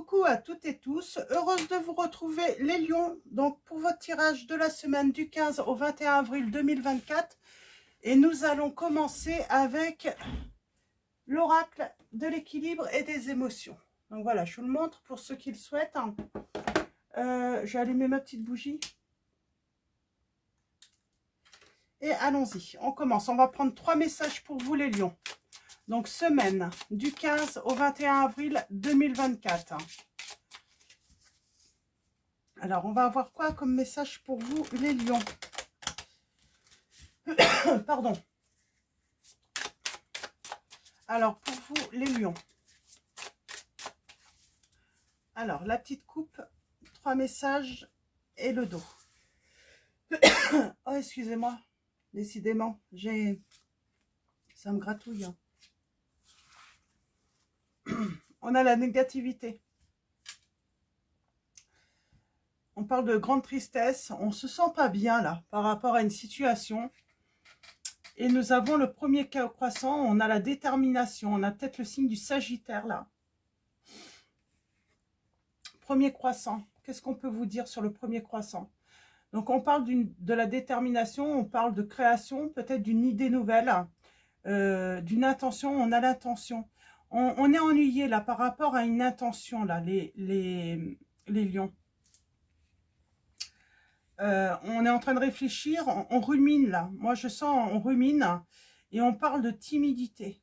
Coucou à toutes et tous, heureuse de vous retrouver les lions, donc pour votre tirage de la semaine du 15 au 21 avril 2024. Et nous allons commencer avec l'oracle de l'équilibre et des émotions. Donc voilà, je vous le montre pour ceux qui le souhaitent. J'ai allumé ma petite bougie. Et allons-y, on commence. On va prendre 3 messages pour vous les lions. Donc, semaine du 15 au 21 avril 2024. Alors, on va avoir quoi comme message pour vous, les lions? Pardon. Alors, pour vous, les lions. Alors, la petite coupe, 3 messages et le dos. Oh, excusez-moi. Décidément, ça me gratouille. On a la négativité. On parle de grande tristesse. On ne se sent pas bien là par rapport à une situation. Et nous avons le premier croissant. On a la détermination. On a peut-être le signe du Sagittaire là. Premier croissant. Qu'est-ce qu'on peut vous dire sur le premier croissant? Donc on parle de la détermination. On parle de création. Peut-être d'une idée nouvelle. D'une intention. On a l'intention. On est ennuyé là par rapport à une intention là. Les lions. On est en train de réfléchir, on rumine là. Moi, je sens, on rumine et on parle de timidité.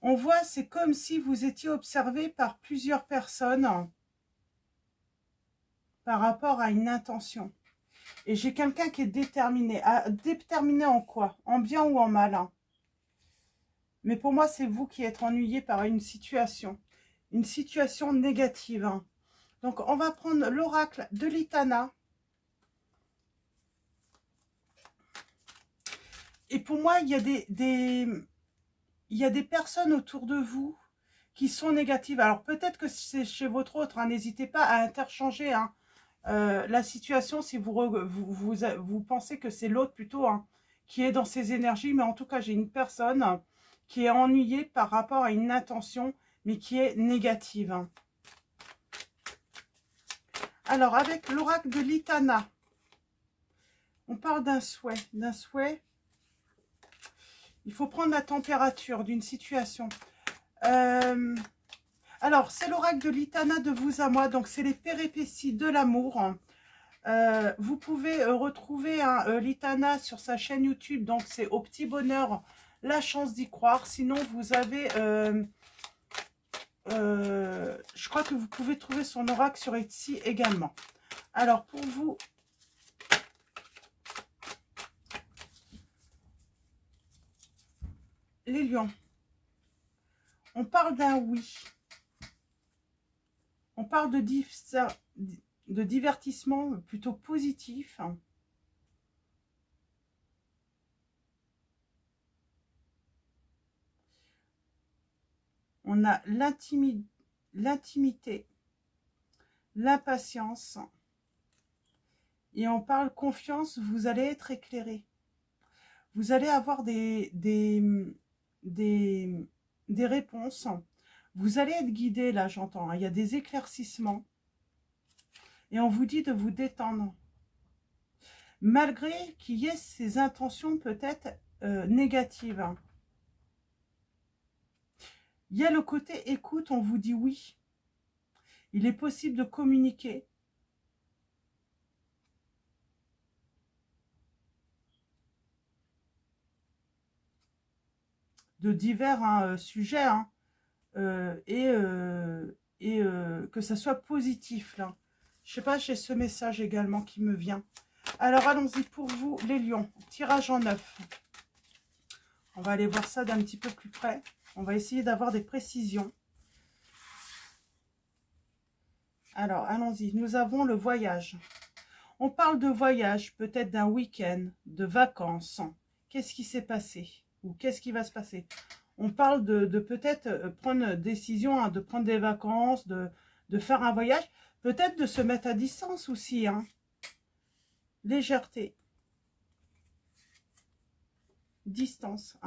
On voit, c'est comme si vous étiez observé par plusieurs personnes par rapport à une intention. Et j'ai quelqu'un qui est déterminé. Déterminé en quoi? En bien ou en mal? Mais pour moi, c'est vous qui êtes ennuyé par une situation négative. Donc, on va prendre l'oracle de l'Itana. Et pour moi, il y a des personnes autour de vous qui sont négatives. Alors, peut-être que c'est chez votre autre. N'hésitez pas à interchanger la situation si vous pensez que c'est l'autre plutôt qui est dans ses énergies. Mais en tout cas, j'ai une personne qui est ennuyée par rapport à une intention, mais qui est négative. Alors, avec l'oracle de l'Itana, on parle d'un souhait. Il faut prendre la température d'une situation. Alors, c'est l'oracle de l'Itana de vous à moi. Donc, c'est les péripéties de l'amour. Vous pouvez retrouver l'Itana sur sa chaîne YouTube. Donc, c'est Au Petit Bonheur, la chance d'y croire. Sinon, vous avez... je crois que vous pouvez trouver son oracle sur Etsy également. Alors, pour vous... Les lions, on parle d'un oui. On parle de divertissement plutôt positif. On a l'intimité, l'impatience. Et on parle confiance, vous allez être éclairé. Vous allez avoir des réponses. Vous allez être guidé, là, j'entends. Il y a des éclaircissements. Et on vous dit de vous détendre. Malgré qu'il y ait ces intentions peut-être négatives. Il y a le côté écoute, on vous dit oui. Il est possible de communiquer. De divers sujets, que ça soit positif là. Je sais pas, j'ai ce message également qui me vient. Alors allons-y pour vous les lions, tirage en 9. On va aller voir ça d'un petit peu plus près. On va essayer d'avoir des précisions. Alors allons-y, nous avons le voyage. On parle de voyage, peut-être d'un week-end, de vacances. Qu'est-ce qui s'est passé? Ou qu'est-ce qui va se passer? On parle de peut-être prendre une décision, de prendre des vacances, de faire un voyage. Peut-être de se mettre à distance aussi. Légèreté. Distance.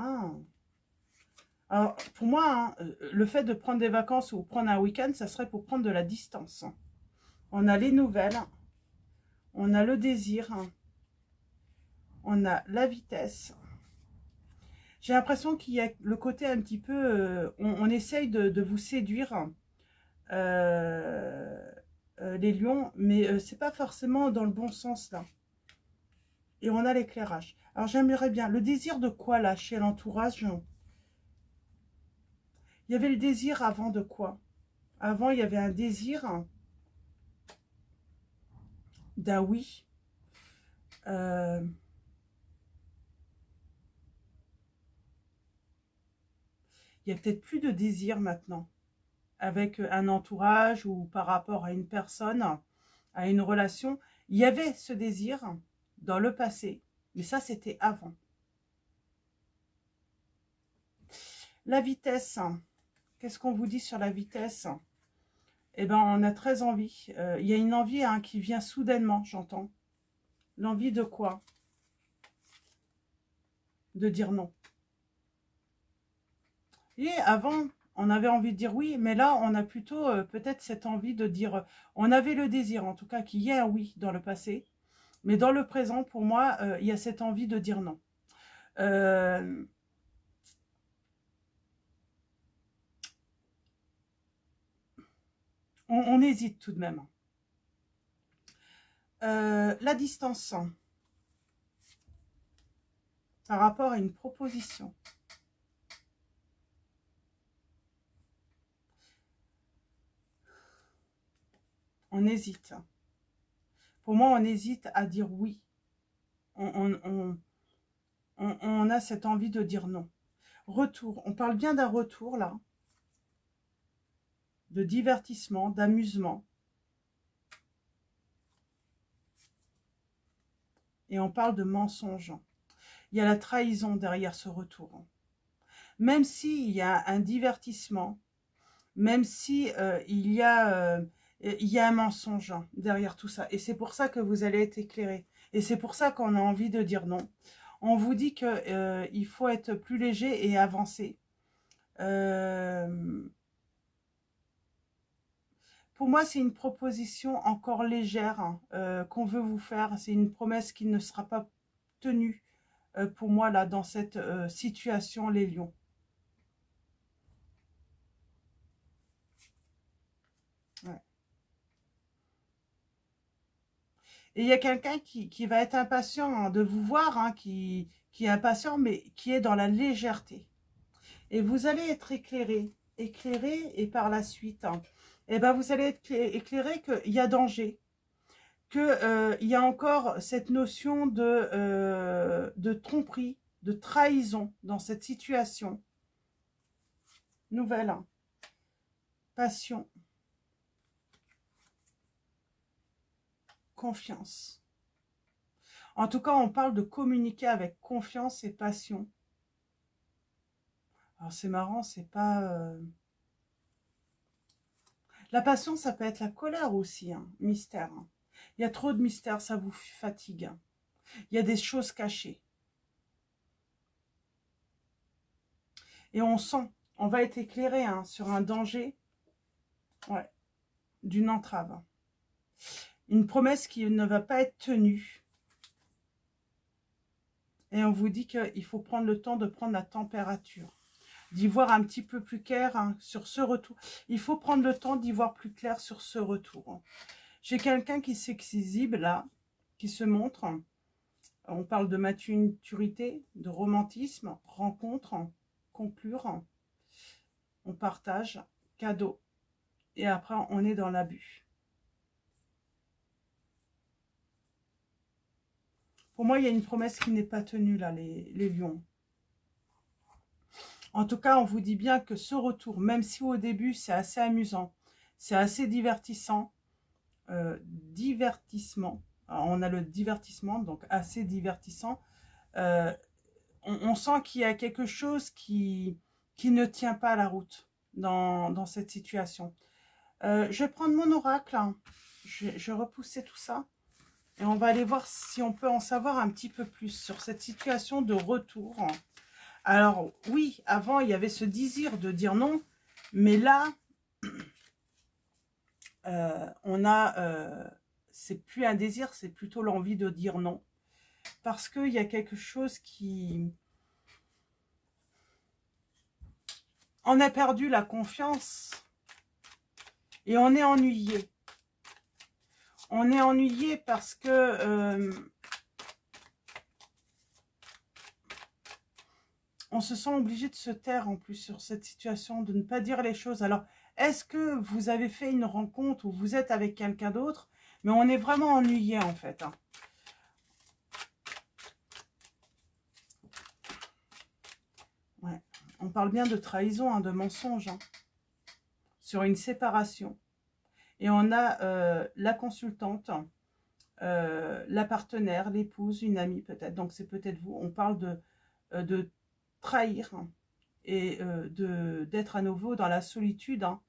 Alors, pour moi, hein, le fait de prendre des vacances ou prendre un week-end, ça serait pour prendre de la distance. On a les nouvelles, on a le désir, on a la vitesse. J'ai l'impression qu'il y a le côté un petit peu... on essaye de vous séduire, les lions, mais c'est pas forcément dans le bon sens, là. Et on a l'éclairage. Alors, j'aimerais bien... Le désir de quoi, là, chez l'entourage? Il y avait le désir avant de quoi? Avant, il y avait un désir d'un oui. Il y a peut-être plus de désir maintenant avec un entourage ou par rapport à une personne, à une relation. Il y avait ce désir dans le passé, mais ça, c'était avant. La vitesse, qu'est-ce qu'on vous dit sur la vitesse? Eh bien, on a très envie. Il y a une envie qui vient soudainement, j'entends. L'envie de quoi? De dire non. Et avant, on avait envie de dire oui, mais là, on a plutôt peut-être cette envie de dire... on avait le désir, en tout cas, qu'il y ait un oui dans le passé. Mais dans le présent, pour moi, il y a cette envie de dire non. On hésite tout de même. La distance par rapport à une proposition. On hésite. Pour moi, on hésite à dire oui. On a cette envie de dire non. Retour. On parle bien d'un retour, là. De divertissement, d'amusement. Et on parle de mensonge. Il y a la trahison derrière ce retour. Même s'il y a un divertissement, même si il y a un mensonge derrière tout ça. Et c'est pour ça que vous allez être éclairé. Et c'est pour ça qu'on a envie de dire non. On vous dit qu'il faut être plus léger et avancer. Pour moi, c'est une proposition encore légère qu'on veut vous faire. C'est une promesse qui ne sera pas tenue pour moi, là, dans cette situation, les lions. Ouais. Et il y a quelqu'un qui va être impatient de vous voir, qui est impatient, mais qui est dans la légèreté. Et vous allez être éclairé, et par la suite, et ben vous allez être éclairé qu'il y a danger, qu'il y a encore cette notion de tromperie, de trahison dans cette situation. Nouvelle, passion, confiance. En tout cas, on parle de communiquer avec confiance et passion. Alors c'est marrant, c'est pas... La passion, ça peut être la colère aussi, mystère. Il y a trop de mystère, ça vous fatigue. Il y a des choses cachées. Et on sent, on va être éclairé sur un danger, ouais, d'une entrave. Une promesse qui ne va pas être tenue. Et on vous dit qu'il faut prendre le temps de prendre la température, d'y voir un petit peu plus clair sur ce retour. Il faut prendre le temps d'y voir plus clair sur ce retour. J'ai quelqu'un qui s'exhibe là, qui se montre. On parle de maturité, de romantisme, rencontre, conclure. On partage, cadeau. Et après, on est dans l'abus. Pour moi, il y a une promesse qui n'est pas tenue là, les lions. En tout cas, on vous dit bien que ce retour, même si au début, c'est assez amusant, c'est assez divertissant, divertissement. Alors, on a le divertissement, donc assez divertissant. On sent qu'il y a quelque chose qui ne tient pas la route dans cette situation. Je vais prendre mon oracle. Je vais repousser tout ça. Et on va aller voir si on peut en savoir un petit peu plus sur cette situation de retour. Alors, oui, avant, il y avait ce désir de dire non, mais là, c'est plus un désir, c'est plutôt l'envie de dire non. Parce qu'il y a quelque chose qui... On a perdu la confiance et on est ennuyé. On est ennuyé parce que on se sent obligé de se taire en plus sur cette situation, de ne pas dire les choses. Alors, est-ce que vous avez fait une rencontre où vous êtes avec quelqu'un d'autre, mais on est vraiment ennuyé en fait, hein. Ouais. On parle bien de trahison, hein, de mensonge, hein, sur une séparation. Et on a la consultante, la partenaire, l'épouse, une amie peut-être. Donc c'est peut-être vous. On parle de trahir, hein, et d'être à nouveau dans la solitude, hein.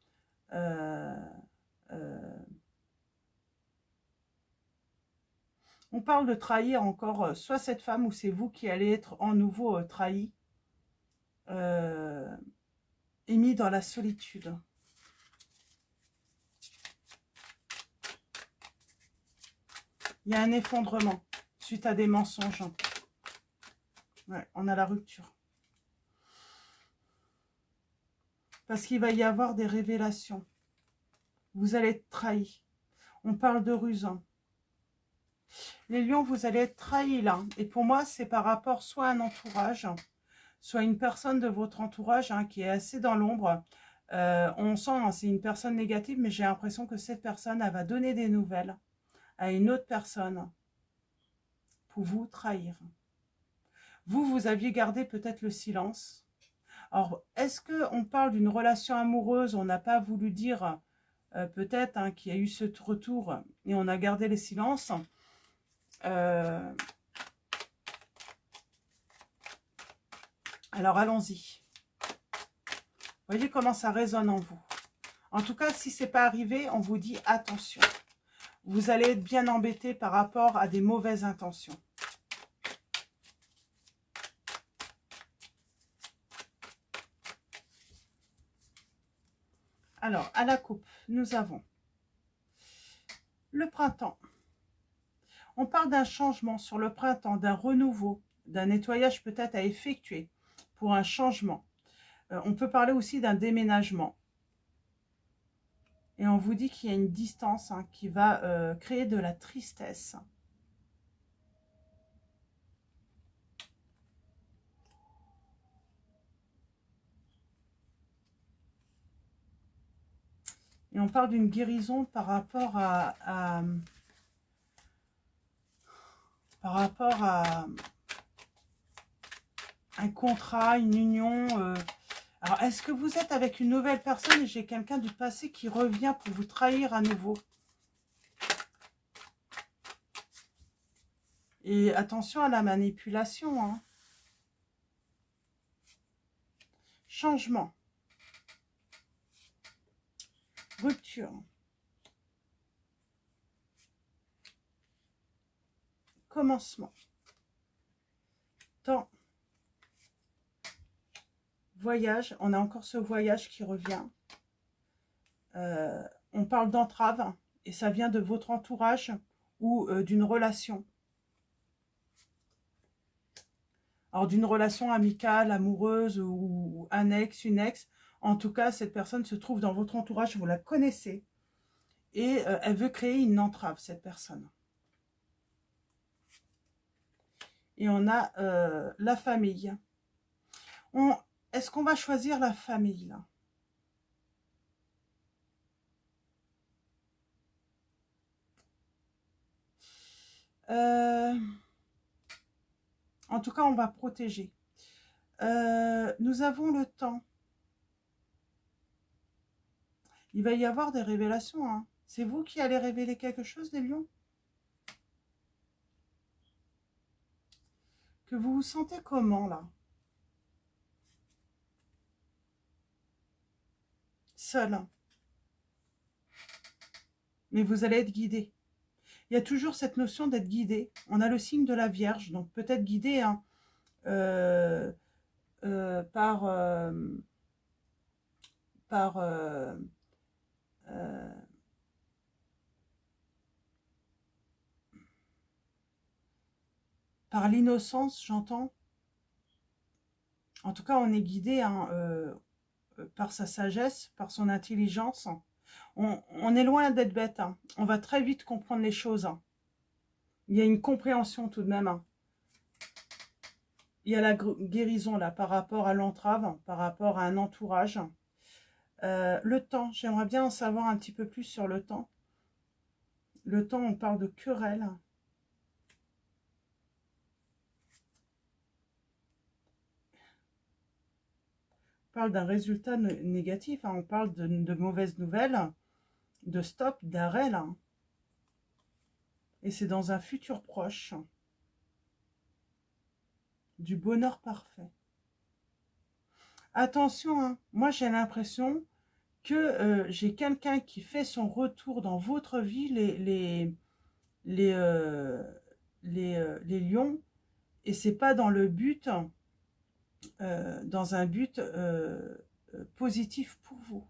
On parle de trahir encore soit cette femme ou c'est vous qui allez être en nouveau trahi et mis dans la solitude. Il y a un effondrement suite à des mensonges. Ouais, on a la rupture. Parce qu'il va y avoir des révélations. Vous allez être trahi. On parle de ruse. Les lions, vous allez être trahis là. Et pour moi, c'est par rapport soit à un entourage, soit une personne de votre entourage, hein, qui est assez dans l'ombre. On sent, hein, c'est une personne négative, mais j'ai l'impression que cette personne, elle va donner des nouvelles à une autre personne pour vous trahir. Vous aviez gardé peut-être le silence. Alors, est-ce qu'on parle d'une relation amoureuse? On n'a pas voulu dire peut-être, hein, qu'il y a eu ce retour et on a gardé le silence. Alors, allons-y. Voyez comment ça résonne en vous. En tout cas, si ce n'est pas arrivé, on vous dit attention. Vous allez être bien embêté par rapport à des mauvaises intentions. Alors, à la coupe, nous avons le printemps. On parle d'un changement sur le printemps, d'un renouveau, d'un nettoyage peut-être à effectuer pour un changement. On peut parler aussi d'un déménagement. Et on vous dit qu'il y a une distance, hein, qui va créer de la tristesse. Et on parle d'une guérison par rapport à un contrat, une union. Alors, est-ce que vous êtes avec une nouvelle personne et j'ai quelqu'un du passé qui revient pour vous trahir à nouveau? Et attention à la manipulation, hein. Changement. Rupture. Commencement. Temps. Voyage. On a encore ce voyage qui revient. On parle d'entrave et ça vient de votre entourage ou d'une relation. Alors d'une relation amicale, amoureuse ou un ex, une ex. En tout cas, cette personne se trouve dans votre entourage, vous la connaissez. Et elle veut créer une entrave, cette personne. Et on a la famille. Est-ce qu'on va choisir la famille là? En tout cas, on va protéger. Nous avons le temps. Il va y avoir des révélations, hein. C'est vous qui allez révéler quelque chose, les lions? Que vous vous sentez comment, là? Seul. Mais vous allez être guidé. Il y a toujours cette notion d'être guidé. On a le signe de la Vierge, donc peut-être guidé, hein. par, par, euh, par l'innocence, j'entends. En tout cas, on est guidé hein, par sa sagesse, par son intelligence. On est loin d'être bête. Hein. On va très vite comprendre les choses. Hein. Il y a une compréhension tout de même. Hein. Il y a la guérison là par rapport à l'entrave, par rapport à un entourage. Le temps, j'aimerais bien en savoir un petit peu plus sur le temps. Le temps, on parle de querelle. On parle d'un résultat négatif, hein. On parle de mauvaises nouvelles, de stop, d'arrêt là. Et c'est dans un futur proche. Du bonheur parfait. Attention, hein, moi j'ai l'impression que j'ai quelqu'un qui fait son retour dans votre vie, les lions, et c'est pas dans le but, dans un but positif pour vous.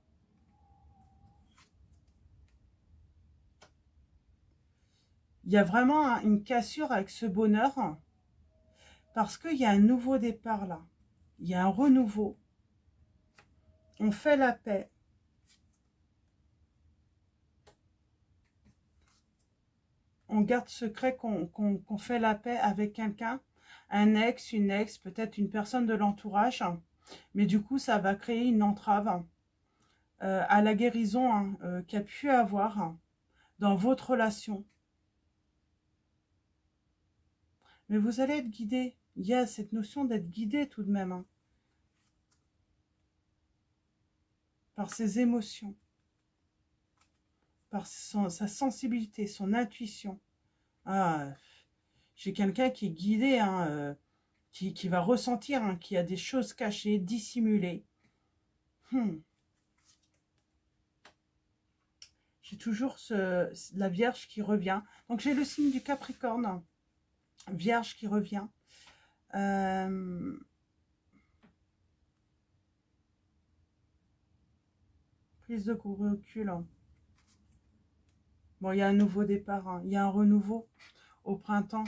Il y a vraiment une cassure avec ce bonheur, parce qu'il y a un nouveau départ là, il y a un renouveau, on fait la paix. On garde secret qu'on fait la paix avec quelqu'un, un ex, une ex, peut-être une personne de l'entourage. Mais du coup, ça va créer une entrave à la guérison hein, qu'il y a pu avoir dans votre relation. Mais vous allez être guidé. Il y a cette notion d'être guidé tout de même. Hein, par ses émotions. Par sa sensibilité, son intuition. Ah, j'ai quelqu'un qui est guidé, hein, qui va ressentir hein, qu'il y a des choses cachées, dissimulées. J'ai toujours la Vierge qui revient. Donc j'ai le signe du Capricorne, Vierge qui revient. Prise de recul. Bon, il y a un nouveau départ, hein. Il y a un renouveau au printemps.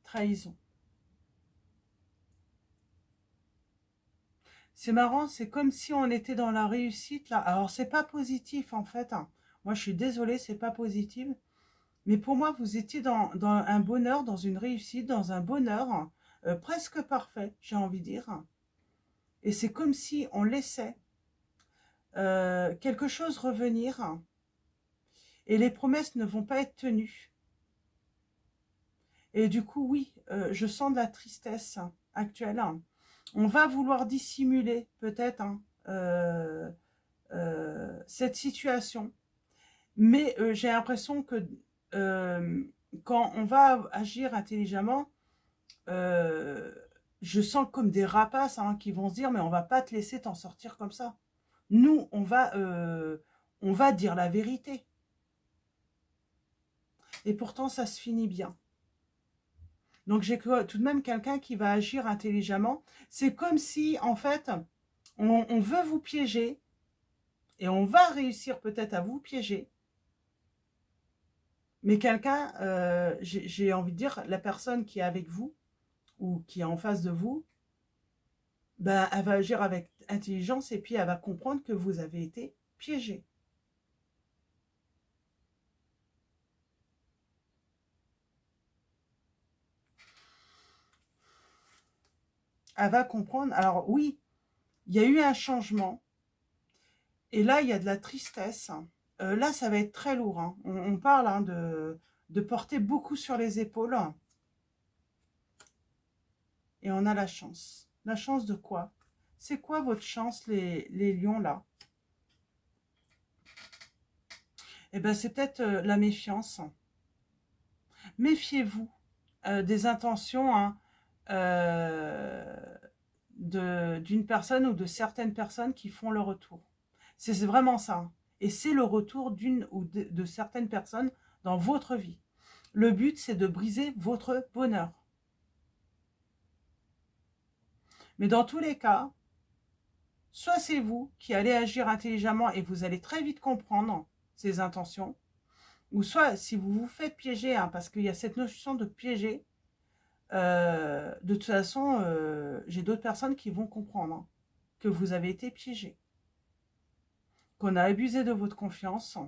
Trahison. C'est marrant, c'est comme si on était dans la réussite là. Alors c'est pas positif en fait. Hein. Moi je suis désolée, c'est pas positif. Mais pour moi, vous étiez dans un bonheur, dans une réussite, dans un bonheur presque parfait, j'ai envie de dire. Et c'est comme si on laissait quelque chose revenir et les promesses ne vont pas être tenues. Et du coup, oui, je sens de la tristesse actuelle. On va vouloir dissimuler peut-être hein, cette situation. Mais j'ai l'impression que quand on va agir intelligemment, je sens comme des rapaces hein, qui vont se dire « mais on va pas te laisser t'en sortir comme ça ». Nous, on va dire la vérité. Et pourtant, ça se finit bien. Donc, j'ai tout de même quelqu'un qui va agir intelligemment. C'est comme si, en fait, on veut vous piéger et on va réussir peut-être à vous piéger. Mais quelqu'un, j'ai envie de dire, la personne qui est avec vous ou qui est en face de vous, ben, elle va agir avec intelligence et puis elle va comprendre que vous avez été piégé. Elle va comprendre. Alors oui, il y a eu un changement. Et là, il y a de la tristesse. Là, ça va être très lourd. Hein. On parle hein, de porter beaucoup sur les épaules. Et on a la chance. La chance de quoi? C'est quoi votre chance, les lions, là? Eh bien, c'est peut-être la méfiance. Méfiez-vous des intentions hein, d'une personne ou de certaines personnes qui font le retour. C'est vraiment ça. Et c'est le retour d'une ou de certaines personnes dans votre vie. Le but, c'est de briser votre bonheur. Mais dans tous les cas, soit c'est vous qui allez agir intelligemment et vous allez très vite comprendre ses intentions, ou soit si vous vous faites piéger, hein, parce qu'il y a cette notion de piéger, de toute façon, j'ai d'autres personnes qui vont comprendre hein, que vous avez été piégé, qu'on a abusé de votre confiance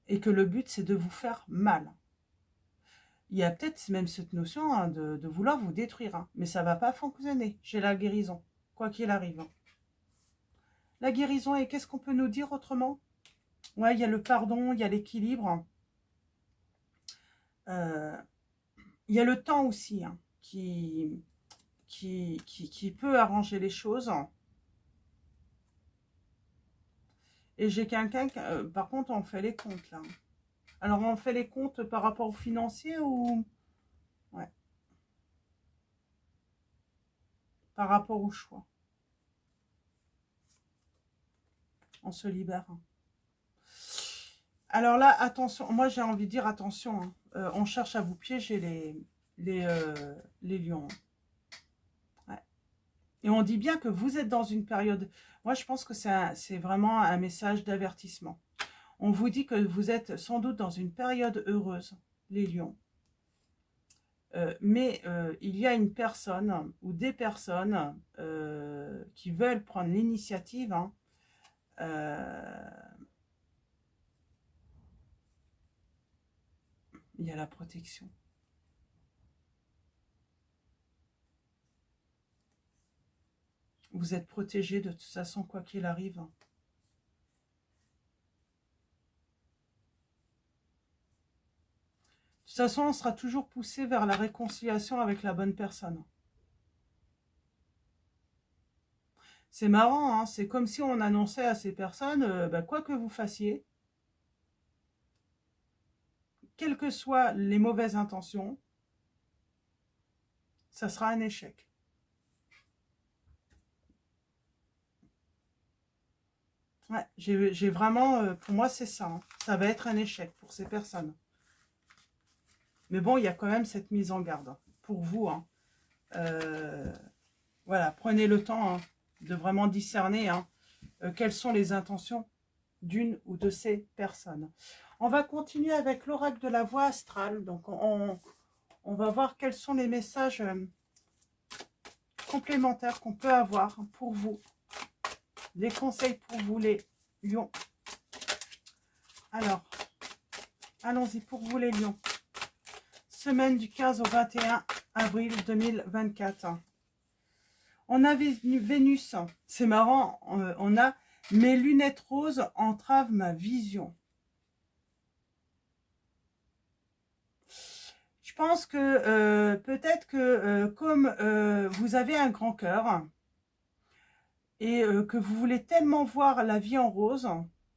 et que le but, c'est de vous faire mal. Il y a peut-être même cette notion hein, de vouloir vous détruire, hein, mais ça ne va pas fonctionner. J'ai la guérison, quoi qu'il arrive. Hein. La guérison, et qu'est-ce qu'on peut nous dire autrement? Ouais, il y a le pardon, il y a l'équilibre. Il y a le temps aussi hein, qui peut arranger les choses. Et j'ai quelqu'un, par contre, on fait les comptes là. Alors, on fait les comptes par rapport aux financiers ou... Ouais. Par rapport au choix. On se libère. Alors là, attention. Moi, j'ai envie de dire attention. Hein. On cherche à vous piéger les lions. Ouais. Et on dit bien que vous êtes dans une période... Moi, je pense que c'est vraiment un message d'avertissement. On vous dit que vous êtes sans doute dans une période heureuse, les lions. Mais il y a une personne ou des personnes qui veulent prendre l'initiative. Hein, il y a la protection. Vous êtes protégé de toute façon, quoi qu'il arrive. De toute façon, on sera toujours poussé vers la réconciliation avec la bonne personne. C'est marrant, hein, c'est comme si on annonçait à ces personnes, quoi que vous fassiez, quelles que soient les mauvaises intentions, ça sera un échec. Ouais, j'ai vraiment, pour moi c'est ça, hein, ça va être un échec pour ces personnes. Mais bon, il y a quand même cette mise en garde pour vous. Hein. Voilà, prenez le temps hein, de vraiment discerner hein, quelles sont les intentions d'une ou de ces personnes. On va continuer avec l'oracle de la voie astrale. Donc, on va voir quels sont les messages complémentaires qu'on peut avoir pour vous. Les conseils pour vous, les lions. Alors, allons-y pour vous, les lions. Semaine du 15 au 21 avril 2024. On a Vénus. C'est marrant, on a « Mes lunettes roses entravent ma vision ». Je pense que peut-être que comme vous avez un grand cœur et que vous voulez tellement voir la vie en rose,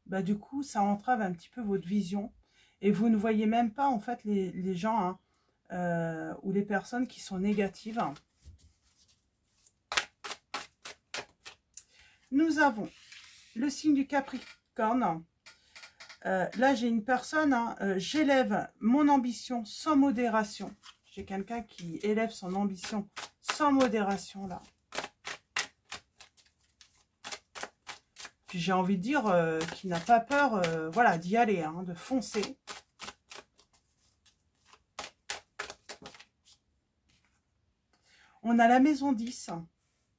bah, du coup, ça entrave un petit peu votre vision. Et vous ne voyez même pas, en fait, les gens hein, ou les personnes qui sont négatives. Nous avons le signe du Capricorne. Là, j'ai une personne, hein, j'élève mon ambition sans modération. J'ai quelqu'un qui élève son ambition sans modération, là. Puis j'ai envie de dire qu'il n'a pas peur voilà, d'y aller, hein, de foncer. On a la maison 10.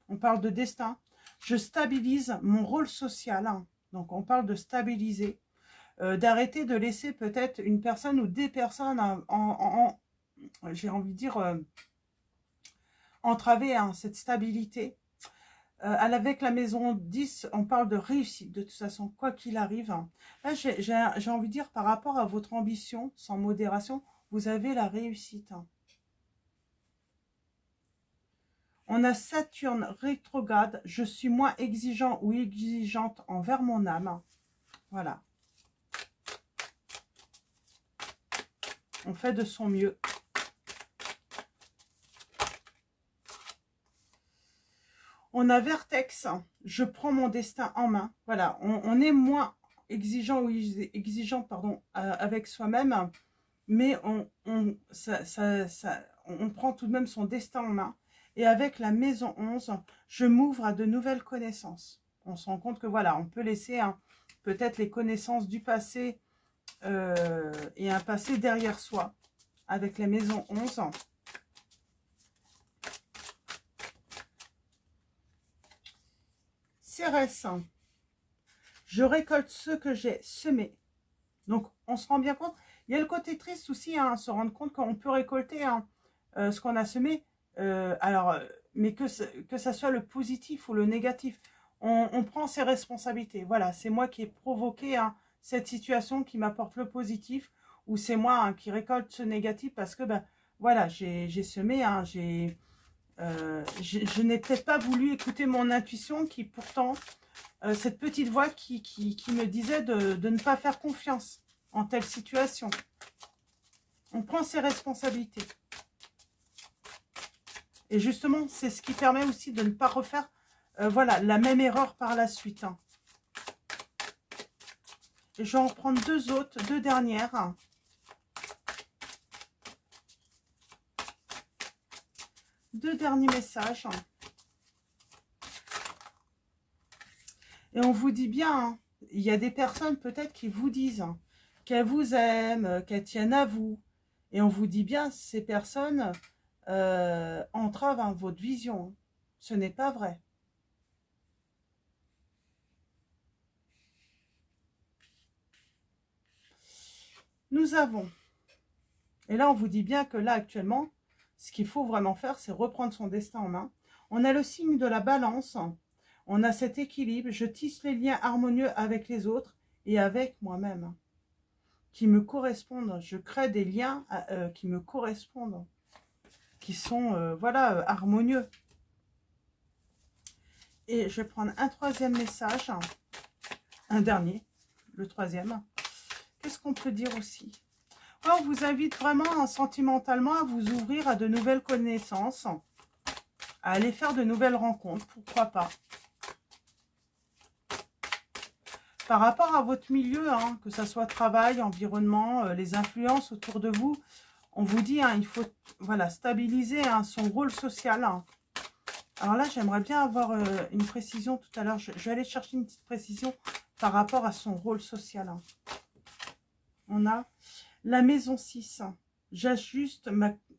On parle de destin. Je stabilise mon rôle social. Hein. Donc, on parle de stabiliser. D'arrêter de laisser peut-être une personne ou des personnes j'ai envie de dire, entraver hein, cette stabilité. Avec la maison 10, on parle de réussite, de toute façon, quoi qu'il arrive. Hein. Là, j'ai envie de dire, par rapport à votre ambition, sans modération, vous avez la réussite. Hein. On a Saturne rétrograde, je suis moins exigeant ou exigeante envers mon âme. Voilà. On fait de son mieux. On a Vertex, je prends mon destin en main. Voilà, on est moins exigeant ou exigeante pardon, avec soi-même. mais on prend tout de même son destin en main. Et avec la maison 11, je m'ouvre à de nouvelles connaissances. On se rend compte que voilà, on peut laisser peut-être les connaissances du passé et un passé derrière soi avec la maison 11. Cérès, je récolte ce que j'ai semé. Donc, on se rend bien compte. Il y a le côté triste aussi, se rendre compte qu'on peut récolter ce qu'on a semé. Mais que ça soit le positif ou le négatif. On prend ses responsabilités. Voilà, c'est moi qui ai provoqué cette situation qui m'apporte le positif, ou c'est moi qui récolte ce négatif parce que, ben, voilà, j'ai semé, je n'ai peut-être pas voulu écouter mon intuition qui pourtant, cette petite voix qui me disait de ne pas faire confiance en telle situation. On prend ses responsabilités. Et justement, c'est ce qui permet aussi de ne pas refaire voilà, la même erreur par la suite. Et je vais en prendre deux dernières. Deux derniers messages. Et on vous dit bien, il y a des personnes peut-être qui vous disent qu'elles vous aiment, qu'elles tiennent à vous. Et on vous dit bien, ces personnes entravent votre vision. Ce n'est pas vrai. Nous avons, et là on vous dit bien que là actuellement, ce qu'il faut vraiment faire, c'est reprendre son destin en main. On a le signe de la balance, on a cet équilibre, je tisse les liens harmonieux avec les autres et avec moi-même, qui me correspondent. Je crée des liens qui me correspondent, qui sont voilà, harmonieux. Et je vais prendre un troisième message, un dernier, le troisième. Qu'est-ce qu'on peut dire aussi? On vous invite vraiment sentimentalement à vous ouvrir à de nouvelles connaissances, à aller faire de nouvelles rencontres, pourquoi pas. Par rapport à votre milieu, que ce soit travail, environnement, les influences autour de vous, on vous dit, il faut voilà, stabiliser son rôle social. Alors là, j'aimerais bien avoir une précision tout à l'heure. Je vais aller chercher une petite précision par rapport à son rôle social. On a la maison 6. J'ajuste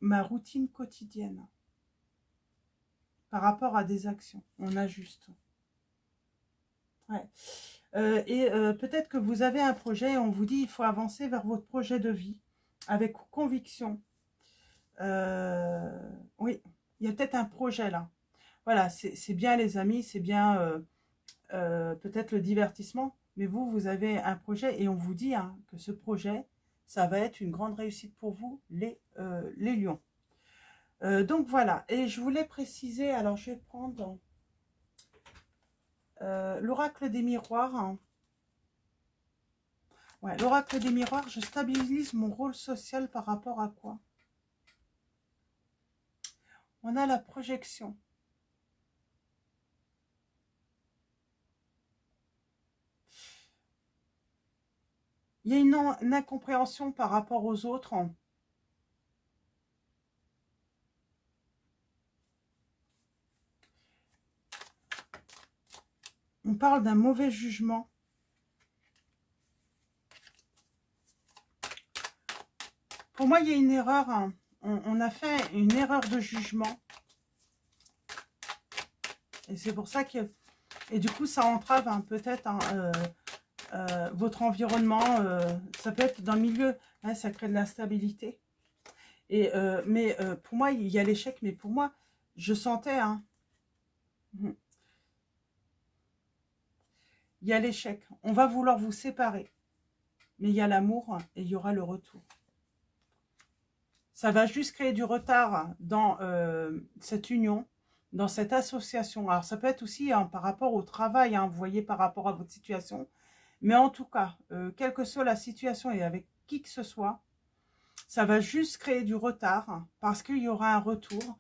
ma routine quotidienne. Par rapport à des actions, on ajuste. Ouais. Peut-être que vous avez un projet et on vous dit il faut avancer vers votre projet de vie avec conviction. Oui, il y a peut-être un projet là. Voilà, c'est bien les amis, c'est bien peut-être le divertissement, mais vous avez un projet et on vous dit que ce projet, ça va être une grande réussite pour vous, les lions. Donc voilà, et je voulais préciser, alors je vais prendre l'oracle des miroirs. Ouais, l'oracle des miroirs, je stabilise mon rôle social par rapport à quoi? On a la projection. Il y a une incompréhension par rapport aux autres. On parle d'un mauvais jugement. Pour moi, il y a une erreur. On a fait une erreur de jugement. Et c'est pour ça que... Et du coup, ça entrave peut-être votre environnement. Ça peut être dans le milieu. Ça crée de l'instabilité. Mais pour moi, il y a l'échec. Mais pour moi, je sentais... il y a l'échec. On va vouloir vous séparer. Mais il y a l'amour et il y aura le retour. Ça va juste créer du retard dans cette union, dans cette association. Alors, ça peut être aussi par rapport au travail, vous voyez, par rapport à votre situation. Mais en tout cas, quelle que soit la situation et avec qui que ce soit, ça va juste créer du retard parce qu'il y aura un retour.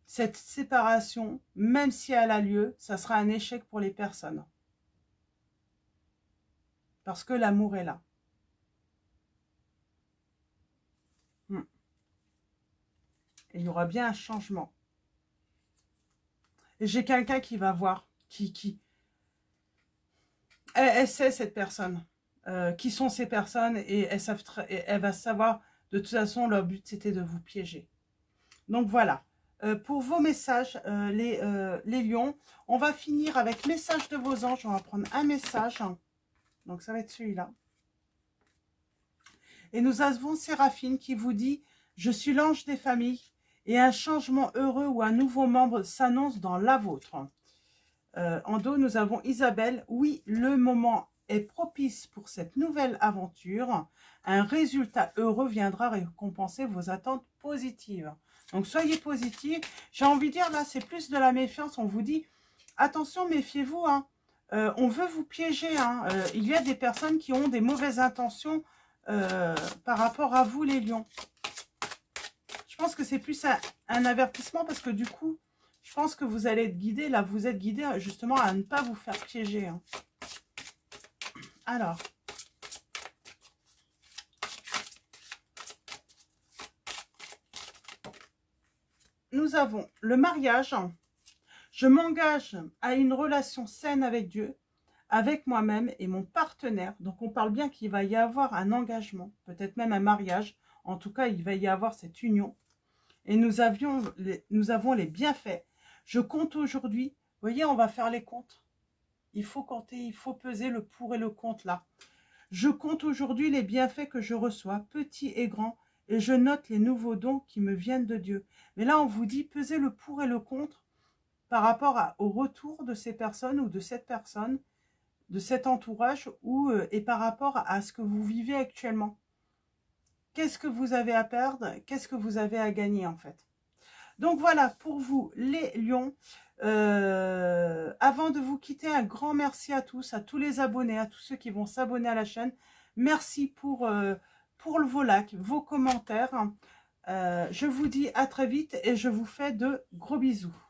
Cette séparation, même si elle a lieu, ça sera un échec pour les personnes. Parce que l'amour est là. Et il y aura bien un changement. Et j'ai quelqu'un qui va voir, elle sait cette personne, qui sont ces personnes, et elle va savoir, de toute façon, leur but c'était de vous piéger. Donc voilà, pour vos messages, les lions, on va finir avec message de vos anges. On va prendre un message, donc ça va être celui-là. Et nous avons Séraphine qui vous dit « Je suis l'ange des familles et un changement heureux ou un nouveau membre s'annonce dans la vôtre. » En dos, nous avons Isabelle. « Oui, le moment est propice pour cette nouvelle aventure. Un résultat heureux viendra récompenser vos attentes positives. » Donc, soyez positifs. J'ai envie de dire, là, c'est plus de la méfiance. On vous dit « Attention, méfiez-vous. Hein. On veut vous piéger. Hein. Il y a des personnes qui ont des mauvaises intentions par rapport à vous, les lions. » Je pense que c'est plus un avertissement parce que du coup, je pense que vous allez être guidé. Là, vous êtes guidé justement à ne pas vous faire piéger. Hein. Alors. Nous avons le mariage. Je m'engage à une relation saine avec Dieu, avec moi-même et mon partenaire. Donc, on parle bien qu'il va y avoir un engagement, peut-être même un mariage. En tout cas, il va y avoir cette union. Et nous avons les bienfaits. Je compte aujourd'hui. Vous voyez, on va faire les comptes. Il faut compter, il faut peser le pour et le contre là. Je compte aujourd'hui les bienfaits que je reçois, petits et grands, et je note les nouveaux dons qui me viennent de Dieu. Mais là, on vous dit peser le pour et le contre par rapport au retour de ces personnes ou de cette personne, de cet entourage, et par rapport à ce que vous vivez actuellement. Qu'est-ce que vous avez à perdre? Qu'est-ce que vous avez à gagner en fait? Donc voilà, pour vous les lions. Avant de vous quitter, un grand merci à tous les abonnés, à tous ceux qui vont s'abonner à la chaîne. Merci pour vos likes, vos commentaires. Je vous dis à très vite et je vous fais de gros bisous.